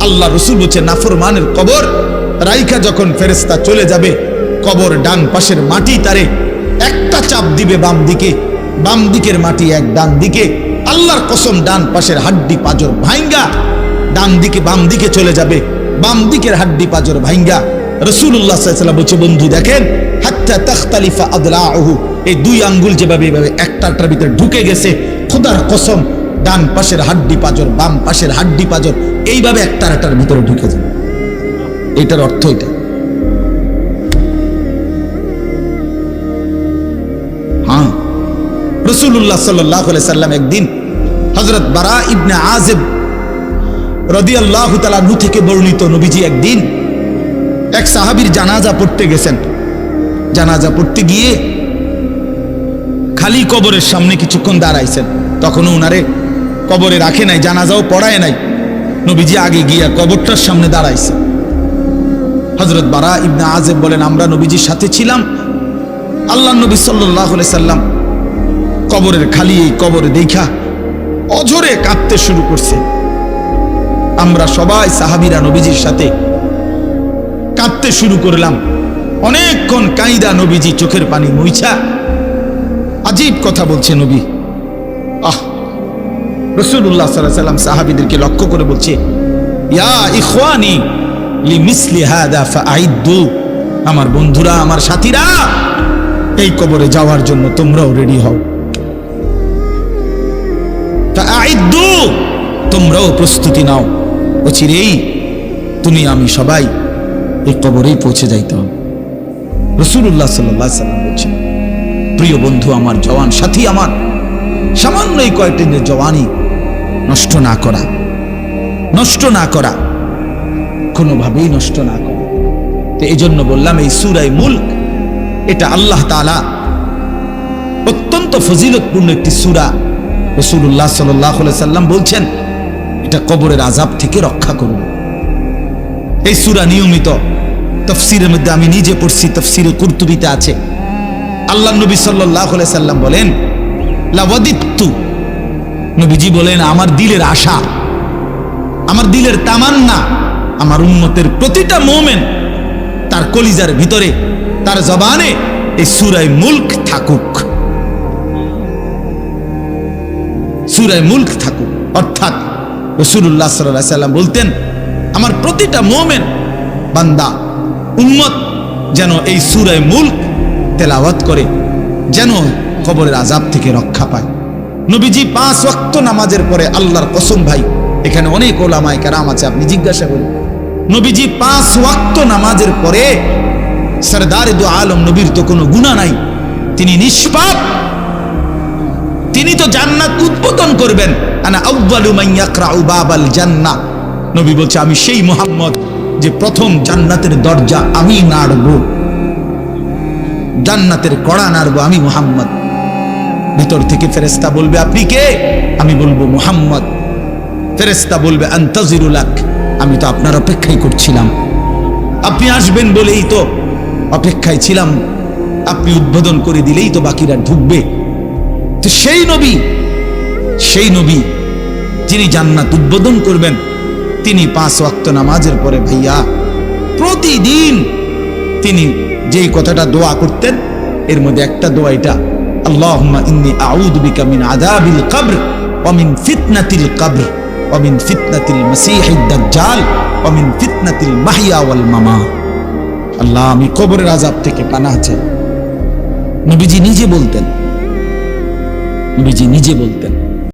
আল্লাহ রসুল বলছে নাফরমানের কবর রাইখা যখন ফেরেশতা চলে যাবে, কবর ডান পাশের মাটি তারে একটা চাপ দিবে বাম দিকে, বাম দিকের মাটি এক ডান দিকে, আল্লাহর কসম ডান পাশের হাড্ডি পাজর ভাঙ্গা ডান দিকে বাম দিকে চলে যাবে, বাম দিকের হাড্ডি পাজর ভাঙ্গা। রাসূলুল্লাহ সাল্লাল্লাহু আলাইহি ওয়াসাল্লাম বলছে, বন্ধু দেখেন, হাত্তা তাখতালিফা আদলাউহু, এই দুই আঙ্গুল যেভাবে এভাবে একটার ভিতরে ঢুকে গেছে, খোদার কসম ডান পাশের হাড্ডি পাজর বাম পাশের হাড্ডি পাজর এইভাবে একটার ভিতরে ঢুকে যাবে। এটার অর্থ এটা। হ্যাঁ, রাসূলুল্লাহ সাল্লাল্লাহু আলাইহি ওয়াসাল্লাম একদিন হযরত বারা ইবনে আযিব রাদিয়াল্লাহু তাআলা আনহু থেকে বর্ণিত, নবীজি একদিন এক সাহাবীর জানাজা পড়তে গেছেন। জানাজা পড়তে গিয়ে খালি কবরের সামনে কিছুক্ষণ দাঁড়াইছেন, তখনও উনারে কবরে রাখে নাই, জানাজাও পড়ায় নাই। নবীজি আগে গিয়া কবরটার সামনে দাঁড়াইছে। হযরত বারা ইবনে আযিব বলেন, আমরা নবীজির সাথে ছিলাম। আল্লাহর নবী সাল্লাল্লাহু আলাইহি সাল্লাম কবরের খালি এই কবরে দেখা অঝরে কাঁদতে শুরু করছে। আমরা সবাই সাহাবীরা নবীজির সাথে কাঁদতে শুরু করলাম। অনেকক্ষণ কাইদা নবীজি চোখের পানি মুইছা আজীব কথা বলছে নবী। রাসূলুল্লাহ সাল্লাল্লাহু আলাইহি সাল্লাম সাহাবীদেরকে লক্ষ্য করে বলছে, ইয়া ইখওয়ানি লিমিসলি হাদা ফাআইদ্দু, আমার বন্ধুরা আমার সাথীরা এই কবরে যাওয়ার জন্য তোমরাও রেডি হও। ফাআইদ্দু, তোমরাও প্রস্তুতি নাও। অচিরেই তুমি আমি সবাই এই কবরেই পৌঁছে যাইতে হবে। রাসূলুল্লাহ সাল্লাল্লাহু আলাইহি সাল্লাম বলছেন, প্রিয় বন্ধু আমার, জওয়ান সাথী আমার, সামান্য এই কয়েকদিনের জওয়ানি নষ্ট না করা, নষ্ট না করা, কোনোভাবেই নষ্ট না করা। তো এই জন্য বললাম এই সূরা মুলক এটা আল্লাহ তাআলা অত্যন্ত ফজিলতপূর্ণ একটি সূরা। রাসূলুল্লাহ সাল্লাল্লাহু আলাইহি সাল্লাম বলছেন এটা কবরের আযাব থেকে রক্ষা করবে। এই সূরা নিয়মিত তাফসীরের মধ্যে আমি নিজে পড়ছি, তাফসীরে কুরতুবীতে আছে। আল্লাহর নবী সাল্লাল্লাহু আলাইহি সাল্লাম বলেন, লাওয়াদিত্তু, নবীজি বলেন আমার দিলের আশা, আমার দিলের তামান্না, আমার উম্মতের প্রতিটা মুমিন তার কলিজার ভিতরে তার জবানে এই সূরা মুলক থাকুক, সূরা মুলক থাকুক। অর্থাৎ রাসূলুল্লাহ সাল্লাল্লাহু আলাইহি সাল্লাম বলতেন আমার প্রতিটা মুমিন বান্দা উম্মত যেন এই সূরা মুলক তেলাওয়াত করে, যেন কবরের আযাব থেকে রক্ষা পায়। নবীজি 5 ওয়াক্ত নামাজের পরে, আল্লাহর কসম ভাই, এখানে অনেক ওলামায়ে কেরাম আছে, আপনি জিজ্ঞাসা করুন, নবীজি 5 ওয়াক্ত নামাজের পরে, সরদারে দু আলম নবীর তো কোনো গুনাহ নাই, তিনি নিষ্পাপ, তিনি তো জান্নাত উদ্বোধন করবেন। আনা আউয়ালু মান ইয়াকরাউ বাবাল জান্নাহ, নবী বলছে আমি সেই মুহাম্মদ যে প্রথম জান্নাতের দরজা আমি নাড়ব, জান্নাতের কড়া নাড়ব আমি মুহাম্মদ। ভিতর থেকে ফেরেশতা বলবে আপনি কে? আমি বলবো মুহাম্মদ। ফেরেশতা বলবে আনতাজিরু লাক, আমি তো আপনার অপেক্ষাই করছিলাম, আপনি আসবেন বলেই তো অপেক্ষায় ছিলাম, আপনি উদ্বোধন করে দিলেই তো বাকিরা ঢুকবে। তো সেই নবী যিনি জান্নাত উদ্বোধন করবেন, তিনি 5 ওয়াক্ত নামাজের পরে ভাইয়া প্রতিদিন তিনি যেই কথাটা দোয়া করতেন, এর মধ্যে একটা দোয়া এটা, আল্লাহুম্মা ইন্নী আউযু বিকা মিন আযাবিল কবর ওয়া মিন ফিতনাতিল কবর ওয়া মিন ফিতনাতিল মাসীহিদ দাজ্জাল ওয়া মিন ফিতনাতিল মাহইয়া ওয়াল মামাত। আল্লাহ আমি কবরের আযাব থেকে পানাহ চাই। নবীজি নিজে বলতেন,